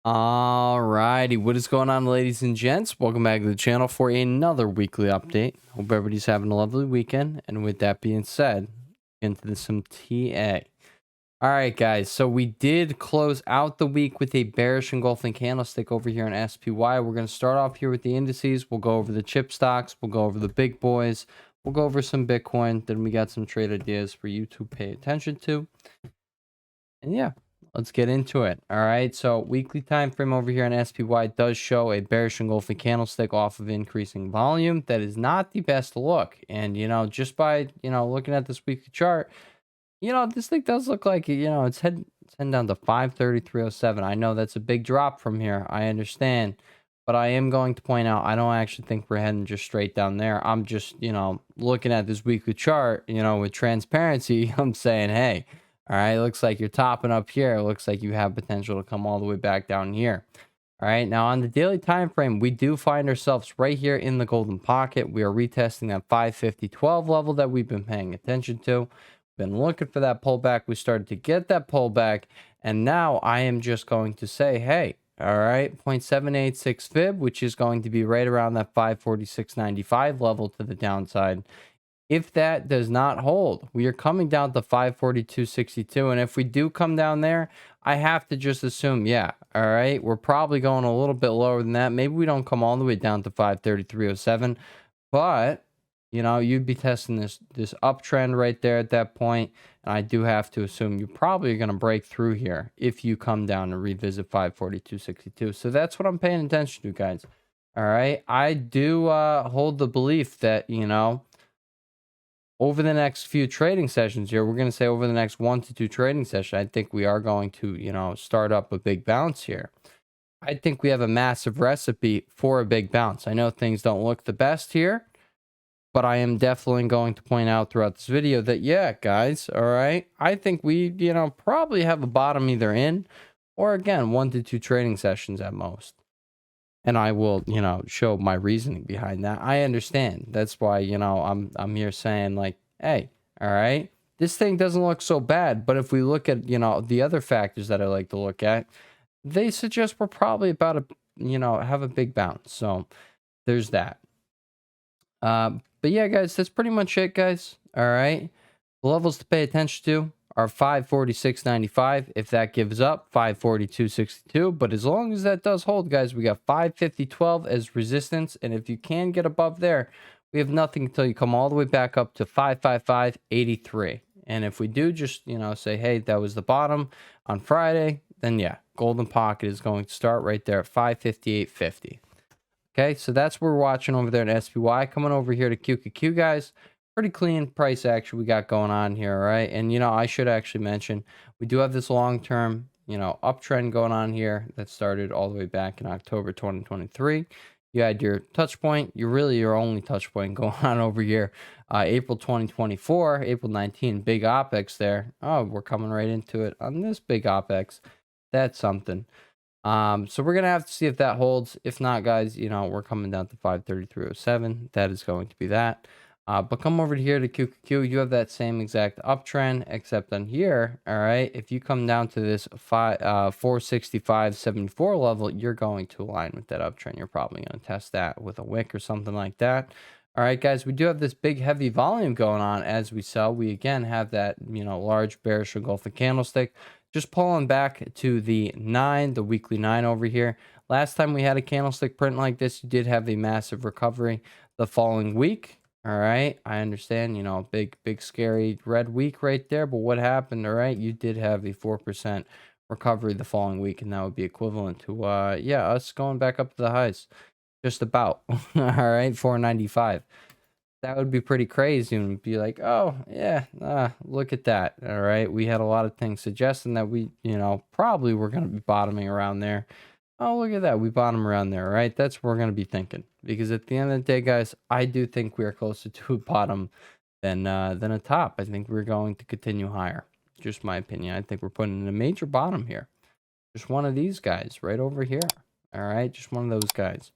Alrighty, what is going on, ladies and gents? Welcome back to the channel for another weekly update. Hope everybody's having a lovely weekend. And with that being said, into some TA. Alright, guys, so we did close out the week with a bearish engulfing candlestick over here in SPY. We're going to start off here with the indices. We'll go over the chip stocks. We'll go over the big boys. We'll go over some Bitcoin. Then we got some trade ideas for you to pay attention to. And yeah. Let's get into it. All right. So weekly time frame over here on SPY does show a bearish engulfing candlestick off of increasing volume. That is not the best look. And, just by, looking at this weekly chart, this thing does look like, it's heading down to 533.07. I know that's a big drop from here. I understand. But I am going to point out, I don't actually think we're heading just straight down there. I'm just, looking at this weekly chart, with transparency, I'm saying, hey, all right, it looks like you're topping up here. It looks like you have potential to come all the way back down here. All right, now on the daily time frame, we do find ourselves right here in the golden pocket. We are retesting that 550.12 level that we've been paying attention to. Been looking for that pullback. We started to get that pullback, and now I am just going to say, hey, all right, 0.786 fib, which is going to be right around that 546.95 level to the downside. If that does not hold, we are coming down to 542.62. And if we do come down there, I have to just assume, yeah, all right, we're probably going a little bit lower than that. Maybe we don't come all the way down to 533.07, but you'd be testing this uptrend right there at that point. And I do have to assume you're probably going to break through here if you come down and revisit 542.62. So that's what I'm paying attention to, guys. All right. I do hold the belief that, over the next few trading sessions here, we're going to say over the next 1 to 2 trading sessions, I think we are going to, start up a big bounce here. I think we have a massive recipe for a big bounce. I know things don't look the best here, but I am definitely going to point out throughout this video that, yeah, guys, all right, I think we, probably have a bottom either in or, again, 1 to 2 trading sessions at most. And I will, show my reasoning behind that. I understand. That's why, I'm here saying like, hey, all right, this thing doesn't look so bad. But if we look at, the other factors that I like to look at, they suggest we're probably about to, have a big bounce. So there's that. But yeah, guys, that's pretty much it, guys. All right. The levels to pay attention to are 546.95. If that gives up, 542.62. But as long as that does hold, guys, we got 550.12 as resistance. And if you can get above there, we have nothing until you come all the way back up to 555.83. And if we do just, say, hey, that was the bottom on Friday, then yeah, golden pocket is going to start right there at 558.50. Okay, so that's what we're watching over there in SPY. Coming over here to QQQ, guys. Pretty clean price action we got going on here, all right? And, I should actually mention, we do have this long-term, uptrend going on here that started all the way back in October 2023. You had your touch point. Your only touch point going on over here. April 2024, April 19, big OPEX there. Oh, we're coming right into it on this big OPEX. That's something. So we're going to have to see if that holds. If not, guys, we're coming down to 533.07. That is going to be that. But come over here to QQQ, you have that same exact uptrend, except on here, all right, if you come down to this 465.74 level, you're going to align with that uptrend. You're probably going to test that with a wick or something like that. All right, guys, we do have this big, heavy volume going on as we sell. We, again, have that, large bearish engulfing candlestick. Just pulling back to the weekly 9 over here. Last time we had a candlestick print like this, you did have a massive recovery the following week. All right, I understand, big, scary red week right there. But what happened? All right, you did have a 4% recovery the following week, and that would be equivalent to, us going back up to the highs. Just about. All right, 495. That would be pretty crazy and be like, oh, yeah, look at that. All right, we had a lot of things suggesting that we, probably were going to be bottoming around there. Oh, look at that. We bottom around there, right? That's what we're going to be thinking. Because at the end of the day, guys, I do think we are closer to a bottom than a top. I think we're going to continue higher. Just my opinion. I think we're putting in a major bottom here. Just one of these guys right over here. All right, just one of those guys.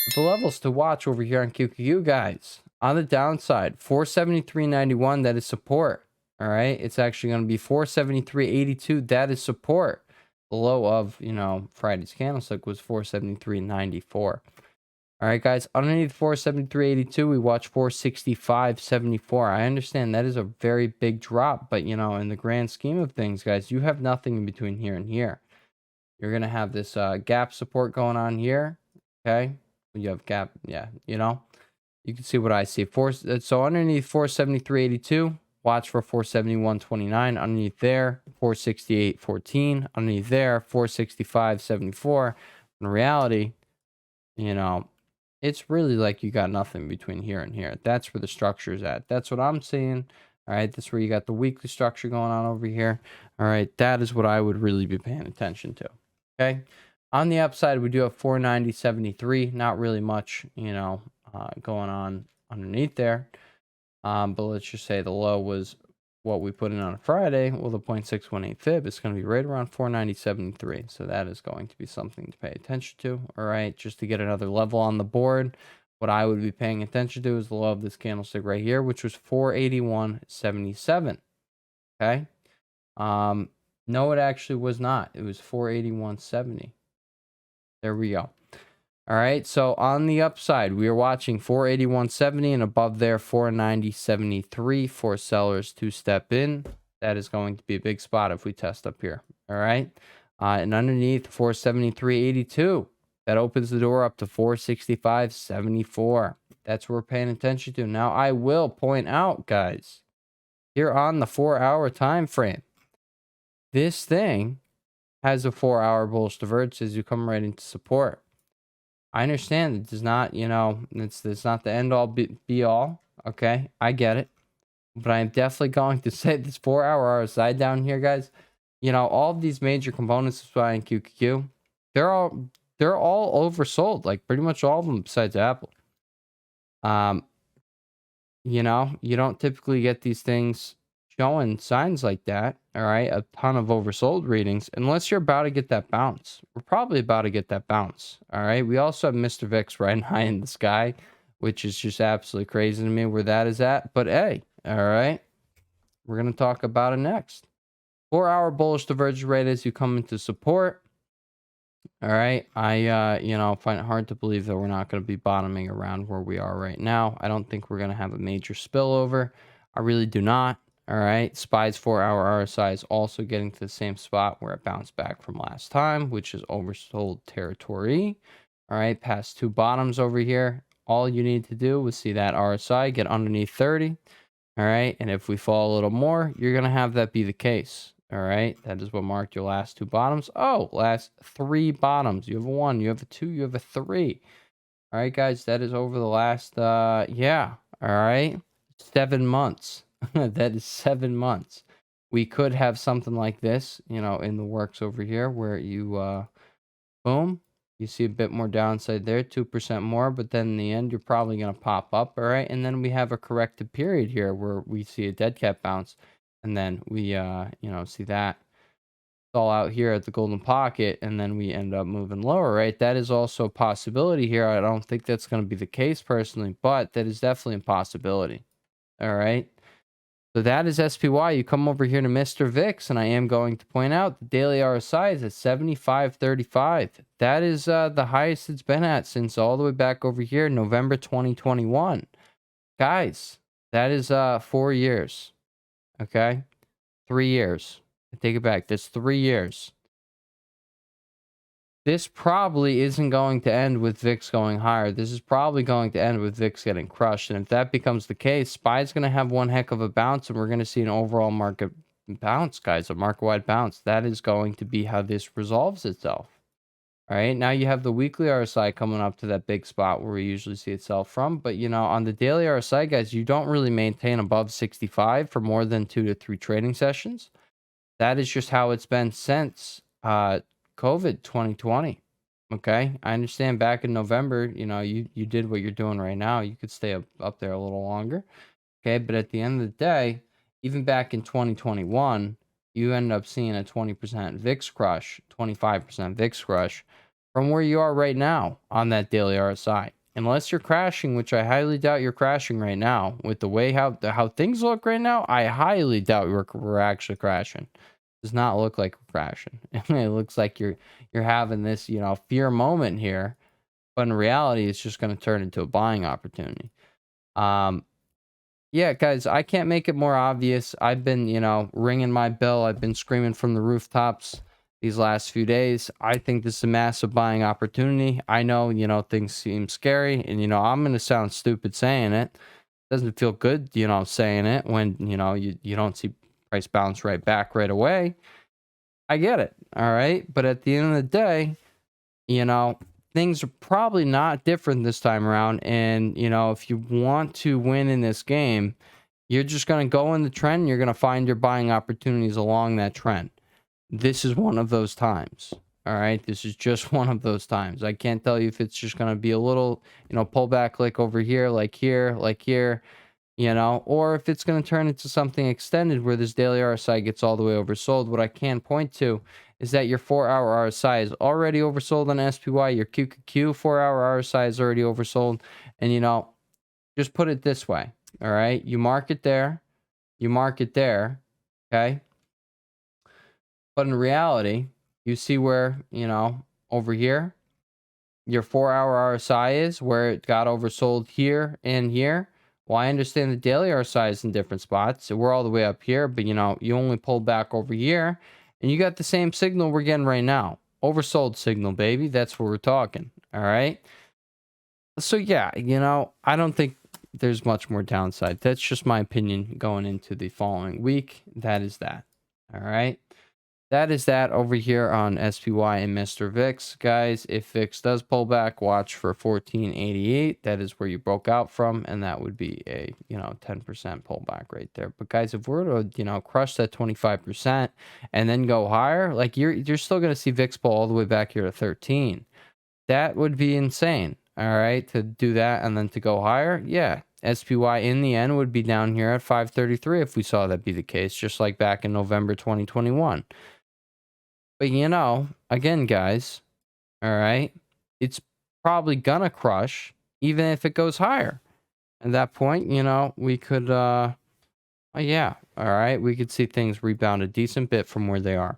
But the levels to watch over here on QQQ, guys. On the downside, 473.91, that is support. All right, it's actually going to be 473.82, that is support. The low of, Friday's candlestick was 473.94. All right, guys, underneath 473.82, we watch 465.74. I understand that is a very big drop, but, in the grand scheme of things, guys, you have nothing in between here and here. You're going to have this gap support going on here, okay? You have gap, yeah, you can see what I see. So underneath 473.82, watch for 471.29. Underneath there, 468.14. Underneath there, 465.74. In reality, it's really like you got nothing between here and here. That's where the structure is at. That's what I'm seeing. All right, that's where you got the weekly structure going on over here. All right, that is what I would really be paying attention to. Okay, on the upside, we do have 490.73. Not really much, going on underneath there. But let's just say the low was what we put in on a Friday. Well, the 0.618 fib is going to be right around 490.73. So that is going to be something to pay attention to. All right, just to get another level on the board, what I would be paying attention to is the low of this candlestick right here, which was 481.77. Okay. No, it actually was not. It was 481.70. There we go. All right, so on the upside, we are watching 481.70 and above there 490.73 for sellers to step in. That is going to be a big spot if we test up here. All right, and underneath 473.82, that opens the door up to 465.74. That's what we're paying attention to. Now, I will point out, guys, here on the 4-hour time frame, this thing has a 4-hour bullish divergence as you come right into support. I understand it does not, it's not the end all be all. Okay, I get it. But I'm definitely going to say this 4-hour RSI down here, guys. All of these major components of SPY and QQQ, they're all oversold, like pretty much all of them besides Apple. You don't typically get these things showing signs like that. All right, a ton of oversold readings unless you're about to get that bounce. We're probably about to get that bounce. All right, we also have Mr. VIX riding high in the sky, which is just absolutely crazy to me where that is at. But hey, all right, we're gonna talk about it next. 4-hour bullish divergence rate as you come into support. All right, I find it hard to believe that we're not going to be bottoming around where we are right now. I don't think we're going to have a major spillover. I really do not. All right, SPY's 4-hour RSI is also getting to the same spot where it bounced back from last time, which is oversold territory. All right, past two bottoms over here. All you need to do is see that RSI get underneath 30. All right, and if we fall a little more, you're going to have that be the case. All right, that is what marked your last two bottoms. Oh, last three bottoms. You have a 1, you have a 2, you have a 3. All right, guys, that is over the last, yeah. All right, 7 months. That is 7 months. We could have something like this, in the works over here where you, boom, you see a bit more downside there, 2% more, but then in the end, you're probably going to pop up. All right, and then we have a corrected period here where we see a dead cat bounce. And then we, see that all out here at the golden pocket, and then we end up moving lower, right? That is also a possibility here. I don't think that's going to be the case personally, but that is definitely a possibility. All right. So that is SPY. You come over here to Mr. VIX, and I am going to point out the daily RSI is at 75.35. That is the highest it's been at since all the way back over here, November 2021. Guys, that is 4 years. Okay, 3 years. I take it back. That's 3 years. This probably isn't going to end with VIX going higher. This is probably going to end with VIX getting crushed. And if that becomes the case, SPY is going to have one heck of a bounce, and we're going to see an overall market bounce, guys, a market-wide bounce. That is going to be how this resolves itself. All right, now you have the weekly RSI coming up to that big spot where we usually see itself from. But, on the daily RSI, guys, you don't really maintain above 65 for more than 2 to 3 trading sessions. That is just how it's been since COVID 2020. Okay, I understand back in November, you did what you're doing right now. You could stay up there a little longer. Okay, but at the end of the day, even back in 2021, you end up seeing a 20% VIX crush, 25% VIX crush from where you are right now on that daily RSI. Unless you're crashing, which I highly doubt you're crashing right now, with the way how things look right now, I highly doubt we're actually crashing. Does not look like we're crashing. It looks like you're having this, you know, fear moment here, but in reality, it's just going to turn into a buying opportunity. Yeah, guys, I can't make it more obvious. I've been, you know, ringing my bell. I've been screaming from the rooftops these last few days. I think this is a massive buying opportunity. I know, you know, things seem scary, and, you know, I'm going to sound stupid saying it. Doesn't feel good, you know, saying it when, you know, you don't see price bounce right back right away. I get it. All right. But at the end of the day, you know, things are probably not different this time around. And, you know, if you want to win in this game, you're just going to go in the trend. You're going to find your buying opportunities along that trend. This is one of those times. All right. This is just one of those times. I can't tell you if it's just going to be a little, you know, pullback like over here, like here, you know, or if it's going to turn into something extended where this daily RSI gets all the way oversold. What I can point to is that your 4-hour RSI is already oversold on SPY. Your QQQ 4-hour RSI is already oversold. And, you know, just put it this way. All right. You mark it there. You mark it there. Okay. But in reality, you see where, you know, over here, your 4-hour RSI is, where it got oversold here and here. Well, I understand the daily RSI is in different spots. So we're all the way up here, but, you know, you only pulled back over here, and you got the same signal we're getting right now. Oversold signal, baby. That's what we're talking. All right. So, yeah, you know, I don't think there's much more downside. That's just my opinion going into the following week. That is that. All right. That is that over here on SPY and Mr. VIX. Guys, if VIX does pull back, watch for 1488. That is where you broke out from, and that would be a, you know, 10% pullback right there. But guys, if we're to, you know, crush that 25% and then go higher, like you're still going to see VIX pull all the way back here to 13. That would be insane. All right, to do that and then to go higher. Yeah, SPY in the end would be down here at 533 if we saw that be the case, just like back in November 2021. But, you know, again, guys, all right, it's probably gonna crush even if it goes higher. At that point, you know, we could, yeah, all right, we could see things rebound a decent bit from where they are.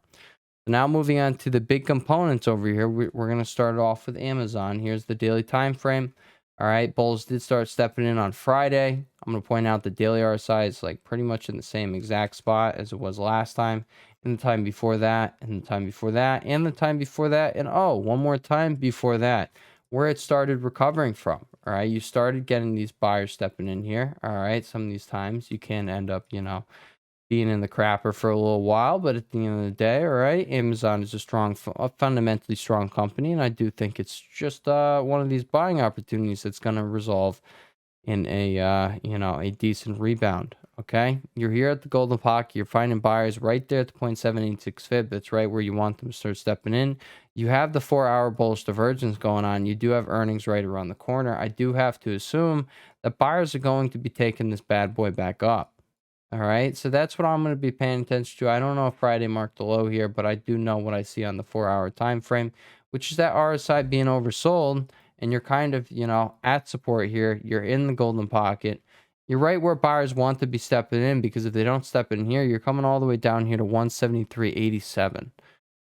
Now moving on to the big components over here, we're going to start off with Amazon. Here's the daily time frame. All right, bulls did start stepping in on Friday. I'm going to point out the daily RSI is like pretty much in the same exact spot as it was last time, and the time before that, and the time before that, and the time before that, and oh, one more time before that, where it started recovering from. All right, you started getting these buyers stepping in here. All right, some of these times you can end up, you know, being in the crapper for a little while, but at the end of the day, all right, Amazon is a fundamentally strong company, and I do think it's just one of these buying opportunities that's going to resolve in a you know, a decent rebound. Okay, you're here at the golden pocket, you're finding buyers right there at the 0.786 fib. That's right where you want them to start stepping in. You have the 4-hour bullish divergence going on. You do have earnings right around the corner. I do have to assume that buyers are going to be taking this bad boy back up. All right, so that's what I'm going to be paying attention to. I don't know if Friday marked the low here, but I do know what I see on the 4-hour time frame, which is that RSI being oversold, and you're kind of, you know, at support here. You're in the golden pocket. You're right where buyers want to be stepping in, because if they don't step in here, you're coming all the way down here to 173.87.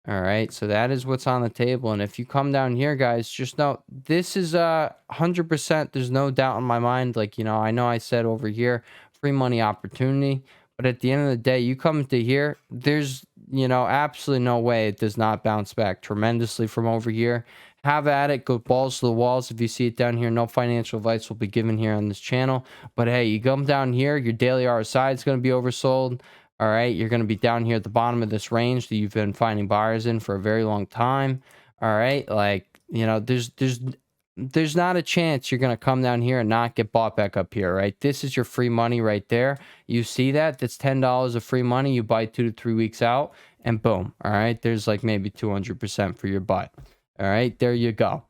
All right, so that is what's on the table. And if you come down here, guys, just know this is 100%. There's no doubt in my mind. Like, you know I said over here, free money opportunity. But at the end of the day, you come to here, there's, you know, absolutely no way it does not bounce back tremendously from over here. Have at it. Go balls to the walls. If you see it down here, no financial advice will be given here on this channel. But hey, you come down here, your daily RSI is going to be oversold. All right, you're going to be down here at the bottom of this range that you've been finding buyers in for a very long time. All right, like, you know, there's not a chance you're going to come down here and not get bought back up here, right? This is your free money right there. You see that? That's $10 of free money. You buy 2 to 3 weeks out, and boom. All right, there's like maybe 200% for your butt. All right, there you go.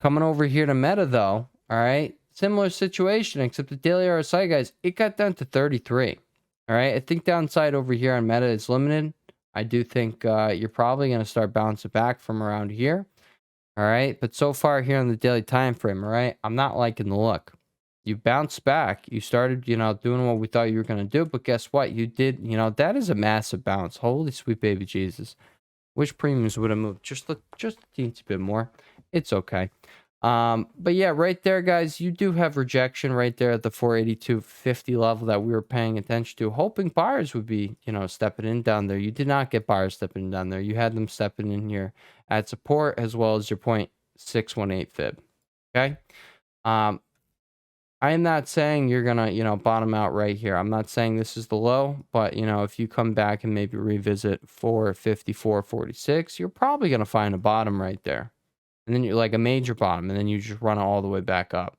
Coming over here to Meta, though, all right, similar situation, except the daily RSI, guys, it got down to 33. All right, I think downside over here on Meta is limited. I do think you're probably going to start bouncing back from around here. All right, but so far here on the daily time frame, all right, I'm not liking the look. You bounced back. You started, you know, doing what we thought you were going to do. But guess what? You did, you know, that is a massive bounce. Holy sweet baby Jesus. Wish premiums would have moved just a teensy bit more. It's okay. But yeah, right there, guys, you do have rejection right there at the 482.50 level that we were paying attention to, hoping buyers would be, you know, stepping in down there. You did not get buyers stepping in down there. You had them stepping in here at support as well as your 0.618 fib. Okay. I am not saying you're gonna, you know, bottom out right here. I'm not saying this is the low, but you know, if you come back and maybe revisit 454.46, you're probably gonna find a bottom right there. And then you're like a major bottom, and then you just run it all the way back up.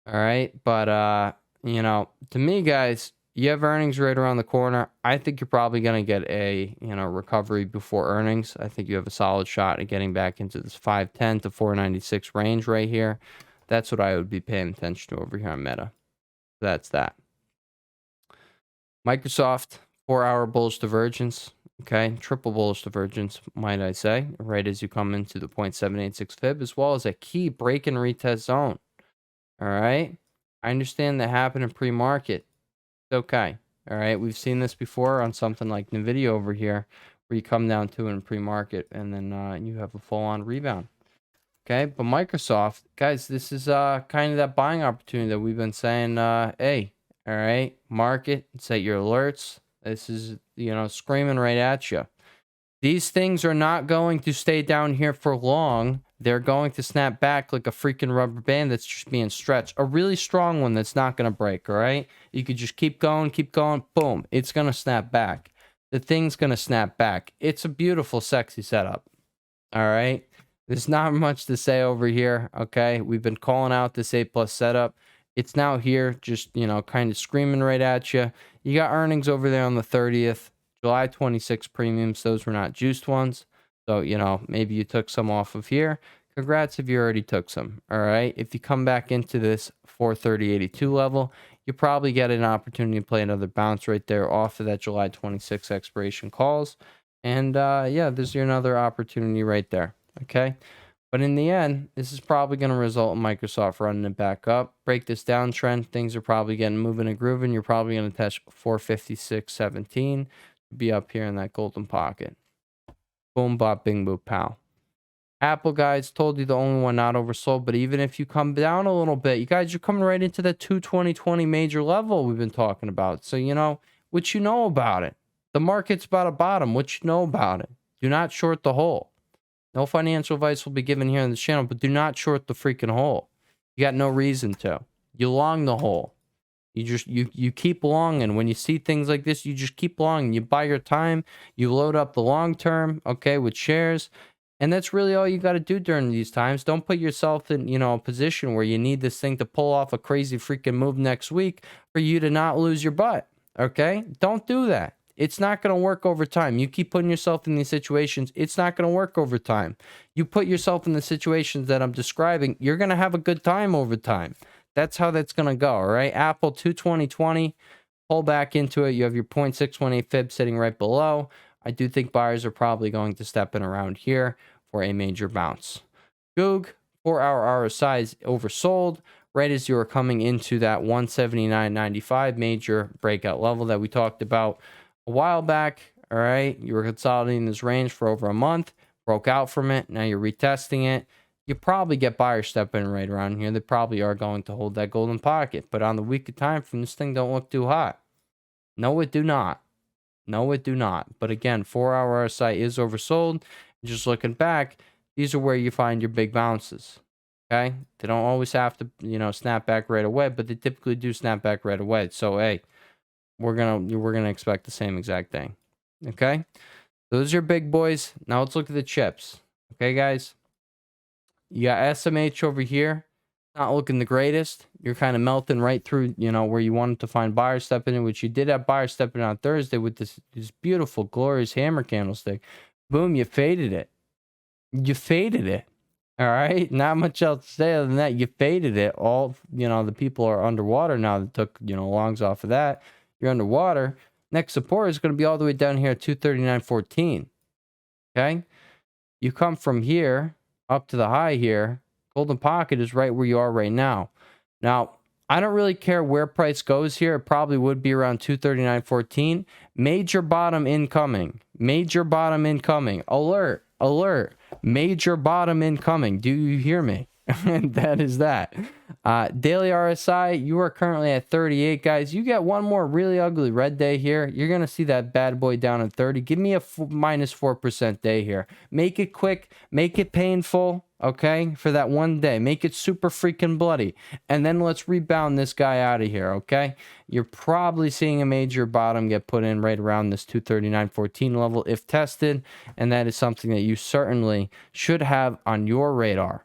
All right. But you know, to me, guys, you have earnings right around the corner. I think you're probably gonna get a, you know, recovery before earnings. I think you have a solid shot at getting back into this 510 to 496 range right here. That's what I would be paying attention to over here on Meta. That's that. Microsoft, 4-hour bullish divergence. Okay, triple bullish divergence, might I say, right as you come into the 0.786 fib, as well as a key break and retest zone. All right, I understand that happened in pre-market. It's okay. All right, we've seen this before on something like NVIDIA over here, where you come down to in pre-market and then you have a full-on rebound. Okay, but Microsoft, guys, this is kind of that buying opportunity that we've been saying, hey, all right, market, set your alerts. This is, you know, screaming right at you. These things are not going to stay down here for long. They're going to snap back like a freaking rubber band that's just being stretched. A really strong one that's not going to break, all right? You could just keep going, boom. It's going to snap back. The thing's going to snap back. It's a beautiful, sexy setup, all right? There's not much to say over here, okay? We've been calling out this A+ setup. It's now here, just, you know, kind of screaming right at you. You got earnings over there on the 30th. July 26 premiums. Those were not juiced ones. So, you know, maybe you took some off of here. Congrats if you already took some, all right? If you come back into this 430.82 level, you probably get an opportunity to play another bounce right there off of that July 26 expiration calls. And, yeah, there's your another opportunity right there. Okay, but in the end, this is probably going to result in Microsoft running it back up. Break this downtrend. Things are probably getting moving and grooving. You're probably going to touch 456.17. Be up here in that golden pocket. Boom, bop, bing, boop, pow. Apple, guys, told you the only one not oversold. But even if you come down a little bit, you guys are coming right into that 220.20 major level we've been talking about. So, you know, what you know about it. The market's about a bottom. What you know about it. Do not short the hole. No financial advice will be given here on this channel, but do not short the freaking hole. You got no reason to. You long the hole. You just you keep longing. When you see things like this, you just keep longing. You buy your time. You load up the long term, okay, with shares, and that's really all you got to do during these times. Don't put yourself in, you know, a position where you need this thing to pull off a crazy freaking move next week for you to not lose your butt. Okay, don't do that. It's not going to work over time. You keep putting yourself in these situations, it's not going to work over time. You put yourself in the situations that I'm describing, you're going to have a good time over time. That's how that's going to go, all right? Apple 220.20, pull back into it. You have your 0.618 fib sitting right below. I do think buyers are probably going to step in around here for a major bounce. Goog, 4-hour RSI is oversold right as you are coming into that 179.95 major breakout level that we talked about a while back. All right, you were consolidating this range for over a month, broke out from it. Now you're retesting it. You probably get buyers stepping right around here. They probably are going to hold that golden pocket. But on the weekly time frame, this thing don't look too hot. No, it do not. No, it do not. But again, 4-hour RSI is oversold. Just looking back, these are where you find your big bounces. Okay, they don't always have to, you know, snap back right away, but they typically do snap back right away. So hey, we're gonna expect the same exact thing. Okay, those are your big boys. Now let's look at the chips. Okay, guys, you got SMH over here, not looking the greatest. You're kind of melting right through, you know, where you wanted to find buyers stepping in, which you did have buyers stepping in on Thursday with this beautiful, glorious hammer candlestick. Boom, you faded it. You faded it. All right, not much else to say other than that. You faded it. All, you know, the people are underwater now that took, you know, longs off of that. You're underwater. Next support is going to be all the way down here at 239.14. Okay, you come from here up to the high here. Golden pocket is right where you are right now. Now, I don't really care where price goes here. It probably would be around 239.14. Major bottom incoming. Major bottom incoming. Alert. Alert. Major bottom incoming. Do you hear me? And that is that. Daily RSI, you are currently at 38, guys. You get one more really ugly red day here. You're going to see that bad boy down at 30. Give me a minus 4% day here. Make it quick. Make it painful. Okay, for that one day. Make it super freaking bloody. And then let's rebound this guy out of here, okay? You're probably seeing a major bottom get put in right around this 239.14 level if tested. And that is something that you certainly should have on your radar.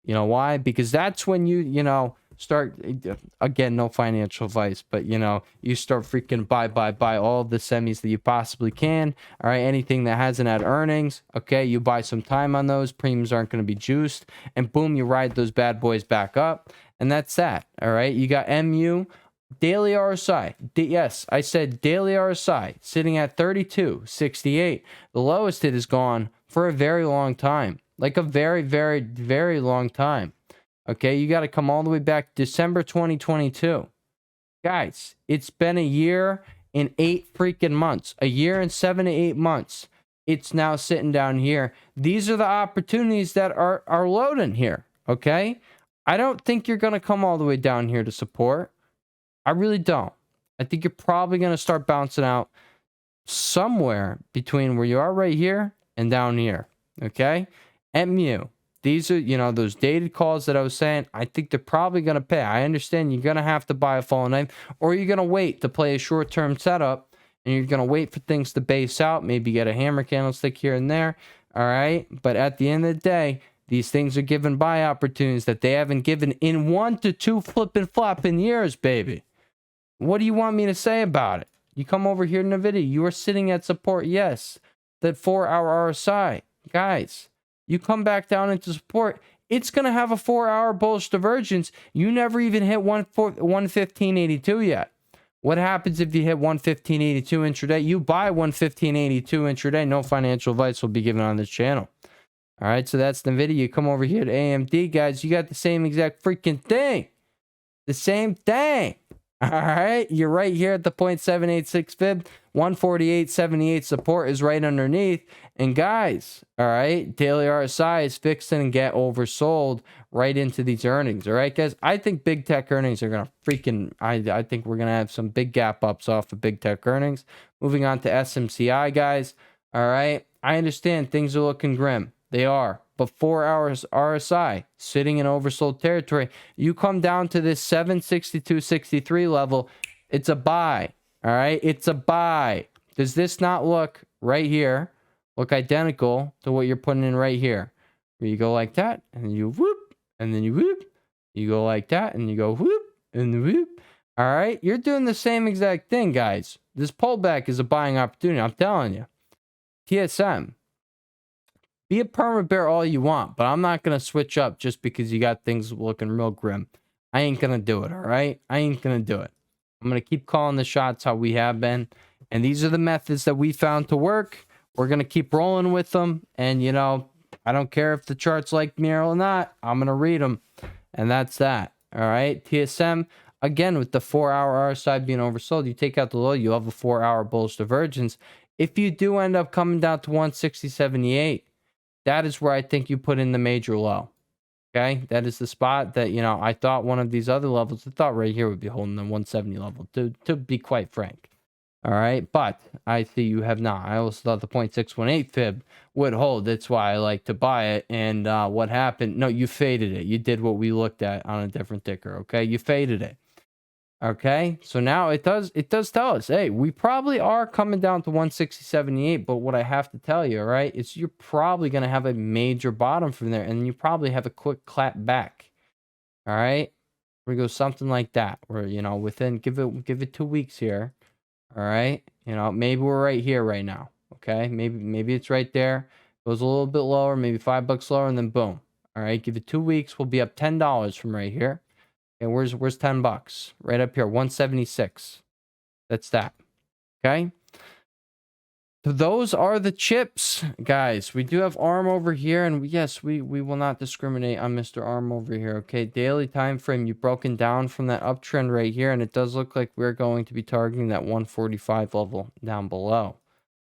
You know why? Because that's when you know, start, again, no financial advice, but, you know, you start freaking buy all the semis that you possibly can. All right. Anything that hasn't had earnings. Okay. You buy some time on those. Premiums aren't going to be juiced. And boom, you ride those bad boys back up. And that's that. All right. You got MU. Daily RSI. Yes, I said daily RSI sitting at 32.68. The lowest it has gone for a very long time. Like a very, very, very long time. Okay, you got to come all the way back to December 2022. Guys, it's been a year and 8 freaking months. A year and 7 to 8 months. It's now sitting down here. These are the opportunities that are loading here. Okay, I don't think you're going to come all the way down here to support. I really don't. I think you're probably going to start bouncing out somewhere between where you are right here and down here. Okay? MU. These are, you know, those dated calls that I was saying. I think they're probably going to pay. I understand you're going to have to buy a falling knife, or you're going to wait to play a short-term setup, and you're going to wait for things to base out. Maybe get a hammer candlestick here and there. All right? But at the end of the day, these things are given buy opportunities that they haven't given in 1 to 2 flipping flopping years, baby. What do you want me to say about it? You come over here in the video. You are sitting at support. Yes. That 4-hour RSI. Guys, you come back down into support. It's going to have a 4-hour bullish divergence. You never even hit 115.82 yet. What happens if you hit 115.82 intraday? You buy 115.82 intraday. No financial advice will be given on this channel. All right, so that's the video. You come over here to AMD, guys. You got the same exact freaking thing. The same thing. All right, you're right here at the 0.786 fib. 148.78 support is right underneath. And guys, all right, daily RSI is fixing and get oversold right into these earnings. All right, guys, I think big tech earnings are going to freaking, I think we're going to have some big gap ups off of big tech earnings. Moving on to SMCI, guys. All right, I understand things are looking grim. They are. But 4 hours RSI sitting in oversold territory. You come down to this 762.63 level. It's a buy. All right. It's a buy. Does this not look right here? Look identical to what you're putting in right here. Where you go like that and you whoop and then you whoop. You go like that and you go whoop and whoop. All right. You're doing the same exact thing, guys. This pullback is a buying opportunity. I'm telling you. TSM. Be a perma bear all you want, but I'm not going to switch up just because you got things looking real grim. I ain't going to do it, all right? I ain't going to do it. I'm going to keep calling the shots how we have been. And these are the methods that we found to work. We're going to keep rolling with them. And, you know, I don't care if the charts like me or not. I'm going to read them. And that's that, all right? TSM, again, with the 4-hour RSI being oversold, you take out the low, you have a 4-hour bullish divergence. If you do end up coming down to 160.78, that is where I think you put in the major low. Okay, that is the spot that, you know, I thought one of these other levels, I thought right here would be holding the 170 level, to be quite frank. All right, but I see you have not. I also thought the 0.618 fib would hold. That's why I like to buy it. And what happened? No, you faded it. You did what we looked at on a different ticker. Okay, you faded it. Okay, so now it does tell us, hey, we probably are coming down to 160.78, but what I have to tell you, all right, is you're probably going to have a major bottom from there, and you probably have a quick clap back. All right, we go something like that, where, you know, within give it 2 weeks here. All right, you know, maybe we're right here right now. Okay, maybe it's right there, goes a little bit lower, maybe $5 lower, and then boom. All right, give it 2 weeks, we'll be up $10 from right here. And where's $10? Right up here, 176. That's that. Okay. those are the chips, guys. We do have ARM over here, and yes, we will not discriminate on Mr. ARM over here. Okay, daily time frame, you've broken down from that uptrend right here, and it does look like we're going to be targeting that 145 level down below.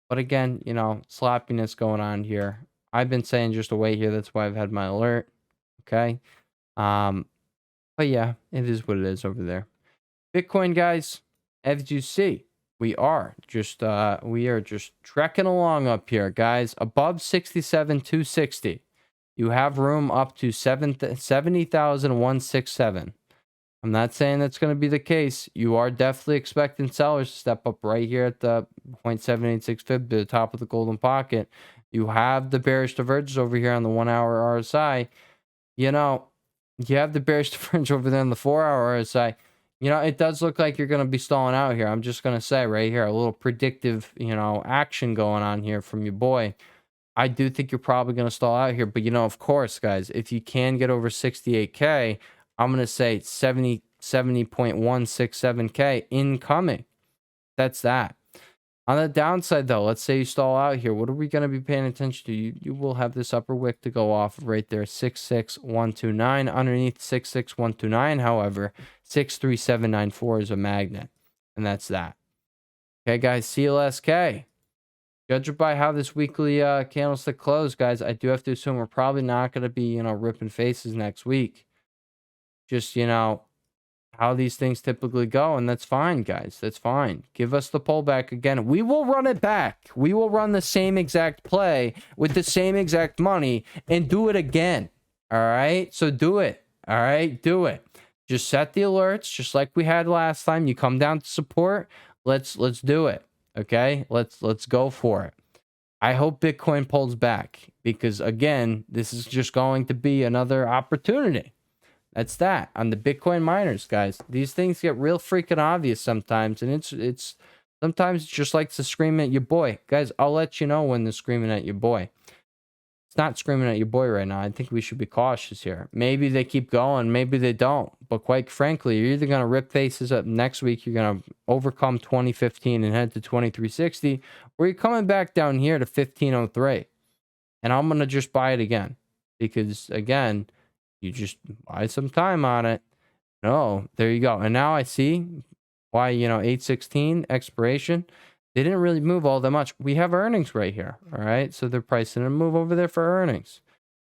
But again, you know, sloppiness going on here. I've been saying just to wait here. That's why I've had my alert. Okay. But yeah, it is what it is over there. Bitcoin, guys, as you see, we are just trekking along up here, guys. Above 67,260. You have room up to 70,167. I'm not saying that's going to be the case. You are definitely expecting sellers to step up right here at the 0.786 fib, the top of the golden pocket. You have the bearish divergence over here on the 1 hour RSI. You know, you have the bearish divergence over there on the 4 hour RSI. You know, it does look like you're going to be stalling out here. I'm just going to say right here, a little predictive, you know, action going on here from your boy. I do think you're probably going to stall out here. But, you know, of course, guys, if you can get over 68K, I'm going to say 70.167K incoming. That's that. On the downside, though, let's say you stall out here. What are we going to be paying attention to? You will have this upper wick to go off right there, 66129. Underneath 66129, however, 63794 is a magnet. And that's that. Okay, guys, CLSK. Judging by how this weekly candlestick closed, guys, I do have to assume we're probably not going to be, you know, ripping faces next week. Just, you know, how these things typically go, and that's fine, guys. That's fine. Give us the pullback again. We will run it back. We will run the same exact play with the same exact money and do it again. All right? So do it. All right? Do it. Just set the alerts just like we had last time. You come down to support. Let's do it. Okay? Let's go for it. I hope Bitcoin pulls back because again, this is just going to be another opportunity. That's that on the Bitcoin miners, guys. These things get real freaking obvious sometimes, and it's sometimes it's just like to scream at your boy, guys. I'll let you know when they're screaming at your boy. It's not screaming at your boy right now. I think we should be cautious here. Maybe they keep going, maybe they don't. But quite frankly, you're either gonna rip faces up next week, you're gonna overcome 2015 and head to 2360, or you're coming back down here to 1503, and I'm gonna just buy it again because again. You just buy some time on it. No, there you go. And now I see why, you know, 816 expiration. They didn't really move all that much. We have earnings right here. All right. So they're pricing a move over there for earnings.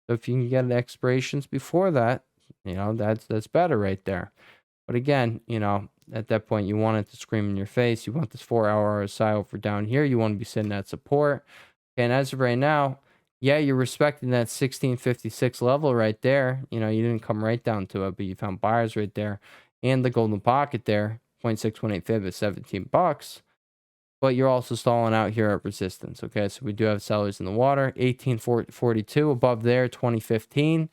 So if you can get expirations before that, you know, that's better right there. But again, you know, at that point, you want it to scream in your face. You want this 4 hour RSI over down here. You want to be sitting at support. And as of right now, yeah, you're respecting that 1656 level right there. You know, you didn't come right down to it, but you found buyers right there. And the golden pocket there, 0.618 fib at $17. But you're also stalling out here at resistance. Okay, so we do have sellers in the water. 1842 above there, 2015.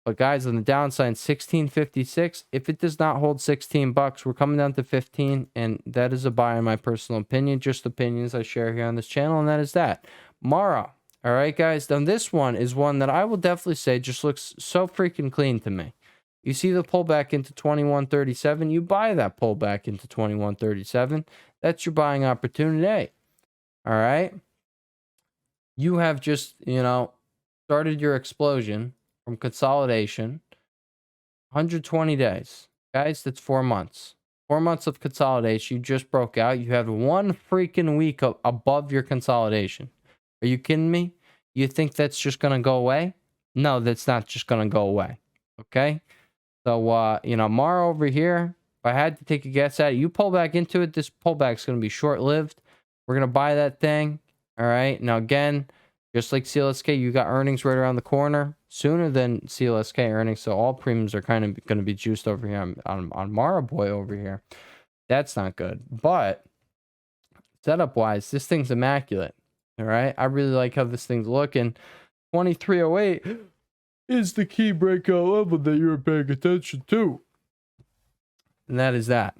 But guys, on the downside, 1656. If it does not hold $16, we're coming down to 15. And that is a buy in my personal opinion. Just opinions I share here on this channel. And that is that. Mara. All right, guys. Then this one is one that I will definitely say just looks so freaking clean to me. You see the pullback into 2137. You buy that pullback into 2137. That's your buying opportunity. All right. You have just, you know, started your explosion from consolidation. 120 days. Guys, that's 4 months. 4 months of consolidation. You just broke out. You have one freaking week above your consolidation. Are you kidding me? You think that's just going to go away? No, that's not just going to go away. Okay? So, you know, Mara over here, if I had to take a guess at it, you pull back into it, this pullback's going to be short-lived. We're going to buy that thing. All right? Now, again, just like CLSK, you got earnings right around the corner sooner than CLSK earnings. So all premiums are kind of going to be juiced over here on Mara Boy over here. That's not good. But setup-wise, this thing's immaculate. All right, I really like how this thing's looking. 2308 is the key breakout level that you're paying attention to. And that is that.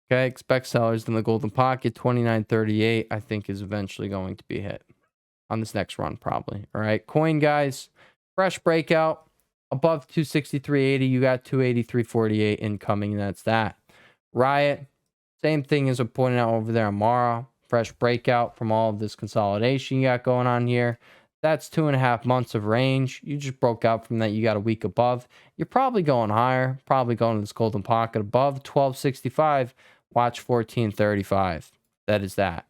Okay, expect sellers in the golden pocket. 2938, I think, is eventually going to be hit on this next run, probably. All right, coin, guys, fresh breakout above 263.80. You got 283.48 incoming, and that's that. Riot, same thing as I pointed out over there on Mara. fresh breakout from all of this consolidation you got going on here. That's 2.5 months of range. You just broke out from that. You got a week above. You're probably going higher, probably going to this golden pocket above 1265. Watch 1435. That is that.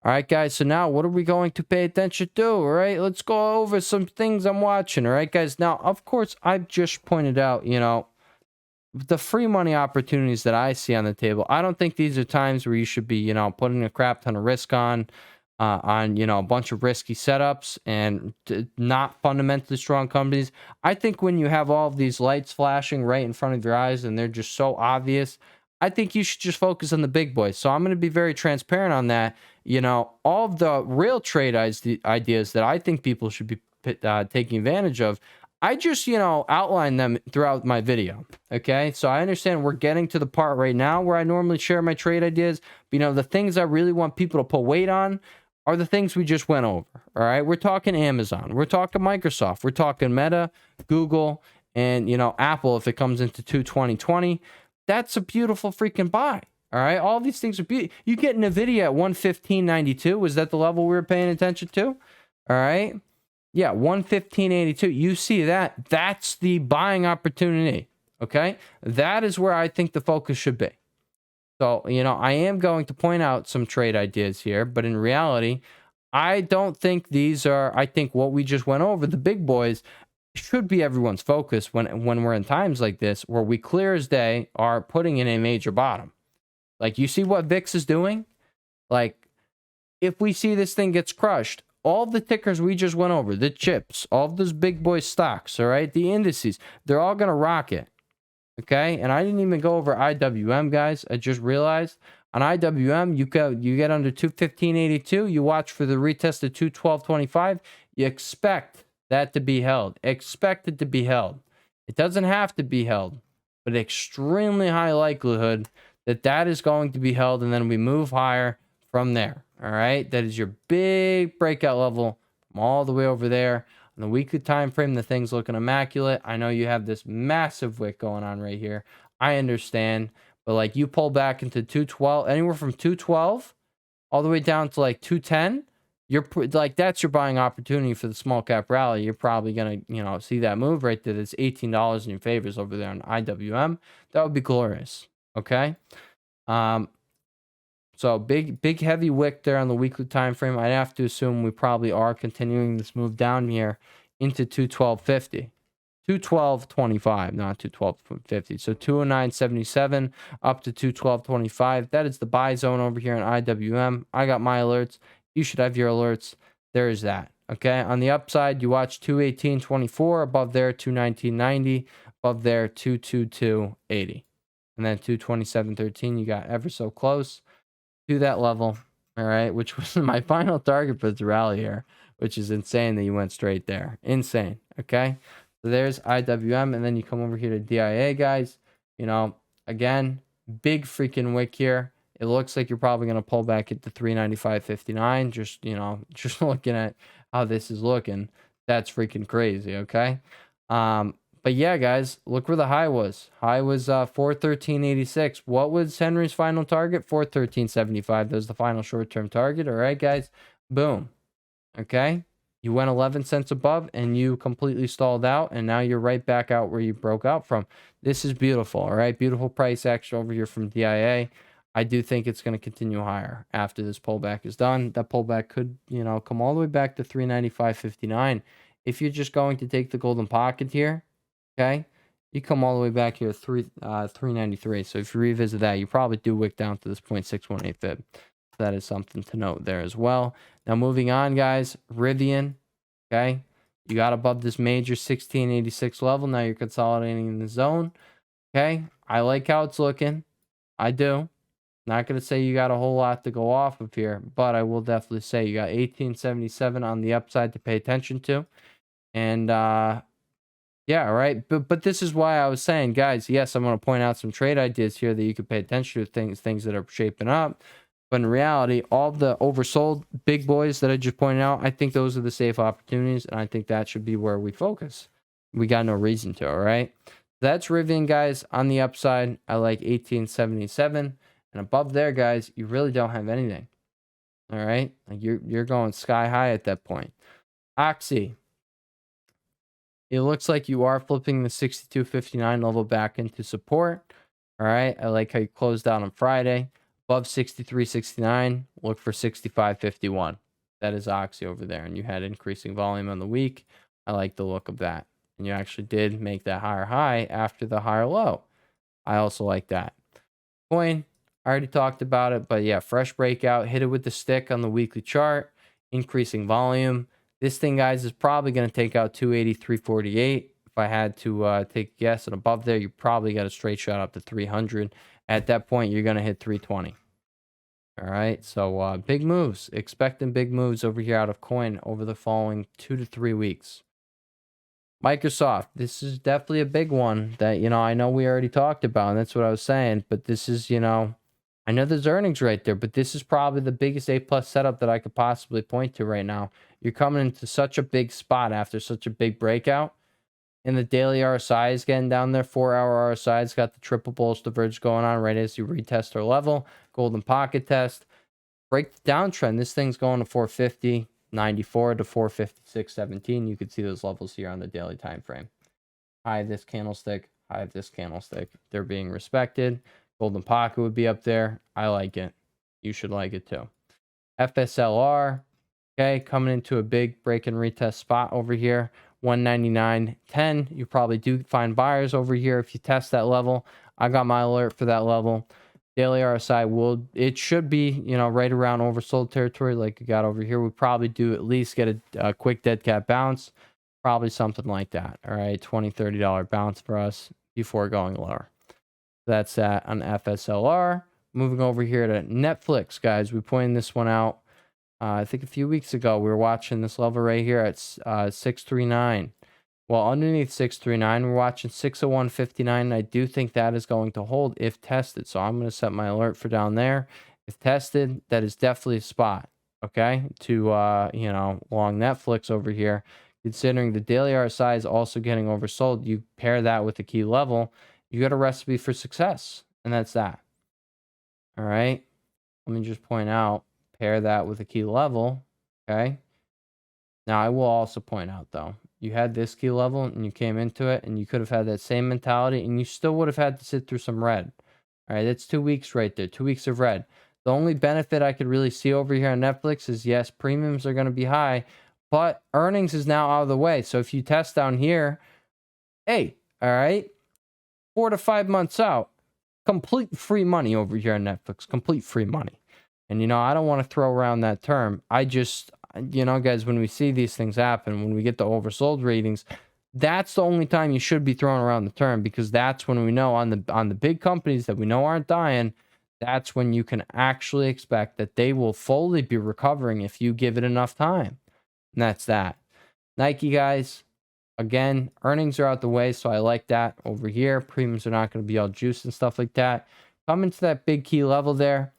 All right, guys. So now what are we going to pay attention to? All right, let's go over some things I'm watching. All right, guys. Now, of course, I've just pointed out, the free money opportunities that I see on the table. I don't think these are times where you should be, putting a crap ton of risk on a bunch of risky setups and not fundamentally strong companies. I think when you have all of these lights flashing right in front of your eyes and they're just so obvious, I think you should just focus on the big boys. So I'm going to be very transparent on that. All of the real trade ideas that I think people should be taking advantage of, I just, outline them throughout my video. Okay. So I understand we're getting to the part right now where I normally share my trade ideas. But, the things I really want people to put weight on are the things we just went over. All right. We're talking Amazon. We're talking Microsoft. We're talking Meta, Google, and, Apple if it comes into 2020. That's a beautiful freaking buy. All right. All these things are beautiful. You get NVIDIA at 115.92. Was that the level we were paying attention to? All right. Yeah, 115.82. You see that? That's the buying opportunity. Okay? That is where I think the focus should be. So, I am going to point out some trade ideas here, but in reality, I don't think these are, I think what we just went over, the big boys, should be everyone's focus when we're in times like this where we clear as day are putting in a major bottom. Like, you see what VIX is doing? Like, if we see this thing gets crushed, all the tickers we just went over, the chips, all of those big boy stocks, all right, the indices, they're all going to rocket, okay? And I didn't even go over IWM, guys. I just realized on IWM, you get under 215.82, you watch for the retest of 212.25, you expect that to be held. Expect it to be held. It doesn't have to be held, but extremely high likelihood that is going to be held, and then we move higher from there. All right, that is your big breakout level from all the way over there. On the weekly time frame, the thing's looking immaculate. I know you have this massive wick going on right here. I understand, but like you pull back into 212, anywhere from 212 all the way down to like 210, you're like, that's your buying opportunity for the small cap rally. You're probably gonna see that move right there. That's $18 in your favors over there on IWM. That would be glorious. Okay. So big heavy wick there on the weekly time frame. I'd have to assume we probably are continuing this move down here into 212.50. 212.25, not 212.50. So 209.77 up to 212.25. That is the buy zone over here in IWM. I got my alerts. You should have your alerts. There is that. Okay. On the upside, you watch 218.24, above there 219.90, above there 222.80. And then 227.13, you got ever so close to that level, all right, which was my final target for the rally here, which is insane that you went straight there. Insane. Okay. So there's IWM, and then you come over here to DIA, guys. Again, big freaking wick here. It looks like you're probably going to pull back at the 395.59. Just looking at how this is looking, that's freaking crazy. Okay. But yeah, guys, look where the high was. High was 413.86. What was Henry's final target? 413.75. That was the final short-term target. All right, guys. Boom. Okay. You went 11 cents above and you completely stalled out. And now you're right back out where you broke out from. This is beautiful. All right. Beautiful price action over here from DIA. I do think it's going to continue higher after this pullback is done. That pullback could, come all the way back to 395.59. If you're just going to take the golden pocket here, okay, you come all the way back here, 393. So if you revisit that, you probably do wick down to this 0.618 fib. That is something to note there as well. Now moving on, guys, Rivian, okay, you got above this major 1686 level. Now you're consolidating in the zone. Okay, I like how it's looking. I do. Not going to say you got a whole lot to go off of here, but I will definitely say you got 1877 on the upside to pay attention to. And yeah, right. But this is why I was saying, guys, yes, I'm going to point out some trade ideas here that you could pay attention to, things that are shaping up. But in reality, all the oversold big boys that I just pointed out, I think those are the safe opportunities, and I think that should be where we focus. We got no reason to, all right? That's Rivian, guys. On the upside, I like 1877. And above there, guys, you really don't have anything. All right. Like you're going sky high at that point. Oxy. It looks like you are flipping the 62.59 level back into support. All right. I like how you closed out on Friday. Above 63.69. Look for 65.51. That is Oxy over there. And you had increasing volume on the week. I like the look of that. And you actually did make that higher high after the higher low. I also like that. Coin, I already talked about it, but yeah, fresh breakout, hit it with the stick on the weekly chart, increasing volume. This thing, guys, is probably going to take out 283.48. If I had to take a guess, and above there, you probably got a straight shot up to 300. At that point, you're going to hit 320. All right, so big moves. Expecting big moves over here out of coin over the following 2 to 3 weeks. Microsoft, this is definitely a big one that, I know we already talked about, and that's what I was saying, but this is, I know there's earnings right there, but this is probably the biggest A+ setup that I could possibly point to right now. You're coming into such a big spot after such a big breakout, and the daily RSI is getting down there. 4-hour RSI has got the triple bullish diverge going on right as you retest our level. Golden pocket test. Break the downtrend. This thing's going to 450. 94 to 456.17. You could see those levels here on the daily time frame. High of this candlestick, high of this candlestick. They're being respected. Golden pocket would be up there. I like it. You should like it too. FSLR, okay, coming into a big break and retest spot over here. 199.10. You probably do find buyers over here if you test that level. I got my alert for that level. Daily RSI it should be, right around oversold territory like you got over here. We probably do at least get a quick dead cat bounce. Probably something like that. All right, $20, $30 bounce for us before going lower. That's that on FSLR. Moving over here to Netflix, guys. We pointed this one out, I think a few weeks ago. We were watching this level right here at 639. Well, underneath 639, we're watching 601.59. I do think that is going to hold if tested. So I'm going to set my alert for down there. If tested, that is definitely a spot, okay, to, long Netflix over here. Considering the daily RSI is also getting oversold, you pair that with a key level, you got a recipe for success. And that's that. All right. Let me just point out, pair that with a key level, okay. Now, I will also point out, though, you had this key level and you came into it and you could have had that same mentality and you still would have had to sit through some red. All right, that's 2 weeks right there, 2 weeks of red. The only benefit I could really see over here on Netflix is, yes, premiums are going to be high, but earnings is now out of the way. So if you test down here, hey, all right, 4 to 5 months out, complete free money over here on Netflix, complete free money. And, I don't want to throw around that term. I just, guys, when we see these things happen, when we get the oversold ratings, that's the only time you should be throwing around the term, because that's when we know on the big companies that we know aren't dying, that's when you can actually expect that they will fully be recovering if you give it enough time. And that's that. Nike, guys, again, earnings are out the way, so I like that over here. Premiums are not going to be all juice and stuff like that. Come into that big key level there.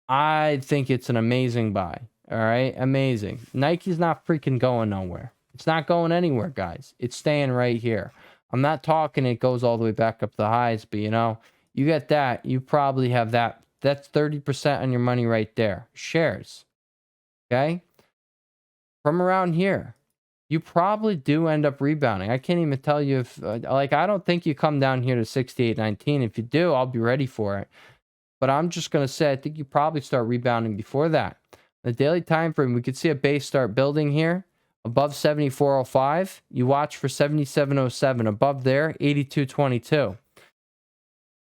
I think it's an amazing buy. All right, amazing. Nike's not freaking going nowhere. It's not going anywhere, guys. It's staying right here. I'm not talking it goes all the way back up the highs, but you get that. You probably have that. That's 30% on your money right there. Shares. Okay? From around here, you probably do end up rebounding. I can't even tell you if, I don't think you come down here to 68.19. If you do, I'll be ready for it. But I'm just going to say, I think you probably start rebounding before that. The daily time frame, we could see a base start building here above 74.05. You watch for 77.07. Above there, 82.22.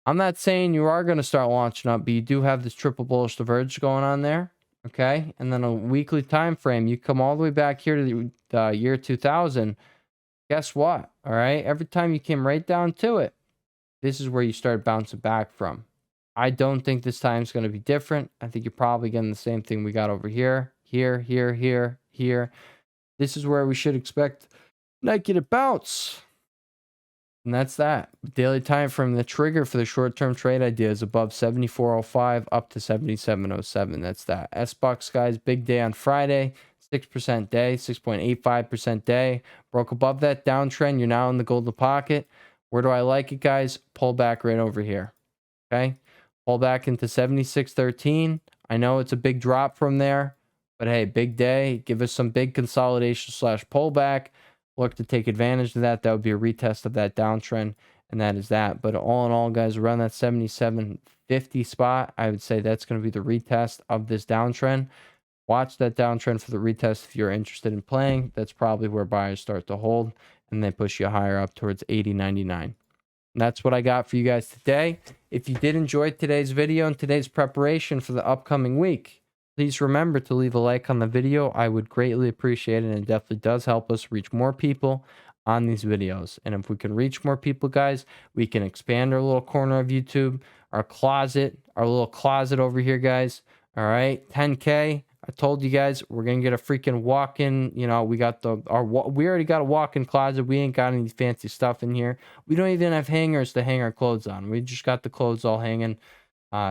I'm not saying you are going to start launching up, but you do have this triple bullish diverge going on there. Okay. And then a weekly time frame, you come all the way back here to the year 2000. Guess what? All right. Every time you came right down to it, this is where you start bouncing back from. I don't think this time is going to be different. I think you're probably getting the same thing we got over here, here. This is where we should expect Nike to bounce. And that's that. Daily time frame, the trigger for the short-term trade idea is above 74.05 up to 77.07. That's that. S-Bucks, guys, big day on Friday. 6% day, 6.85% day. Broke above that downtrend. You're now in the golden pocket. Where do I like it, guys? Pull back right over here. Okay? Pull back into 76.13. I know it's a big drop from there. But hey, big day. Give us some big consolidation slash pullback. Look to take advantage of that. That would be a retest of that downtrend. And that is that. But all in all, guys, around that 77.50 spot, I would say that's going to be the retest of this downtrend. Watch that downtrend for the retest if you're interested in playing. That's probably where buyers start to hold and then push you higher up towards 80.99. And that's what I got for you guys today. If you did enjoy today's video and today's preparation for the upcoming week, please remember to leave a like on the video. I would greatly appreciate it, and it definitely does help us reach more people on these videos. And if we can reach more people, guys, we can expand our little corner of YouTube, our little closet over here, guys. All right, 10K. I told you guys we're gonna get a freaking walk-in. You know, we already got a walk-in closet. We ain't got any fancy stuff in here. We don't even have hangers to hang our clothes on. We just got the clothes all hanging,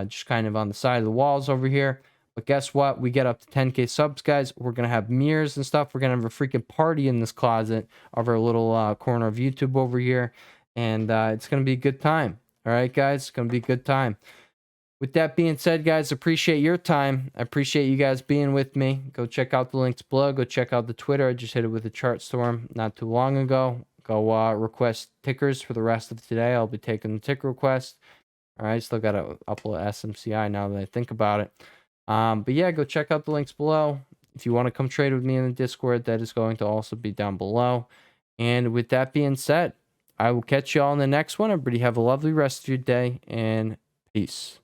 just kind of on the side of the walls over here. But guess what? We get up to 10K subs, guys. We're gonna have mirrors and stuff. We're gonna have a freaking party in this closet of our little corner of YouTube over here, and it's gonna be a good time. All right, guys, it's gonna be a good time. With that being said, guys, appreciate your time. I appreciate you guys being with me. Go check out the links below. Go check out the Twitter. I just hit it with a chart storm not too long ago. Go request tickers for the rest of today. I'll be taking the ticker request. All right, still got to upload SMCI now that I think about it. But yeah, go check out the links below. If you want to come trade with me in the Discord, that is going to also be down below. And with that being said, I will catch you all in the next one. Everybody have a lovely rest of your day, and peace.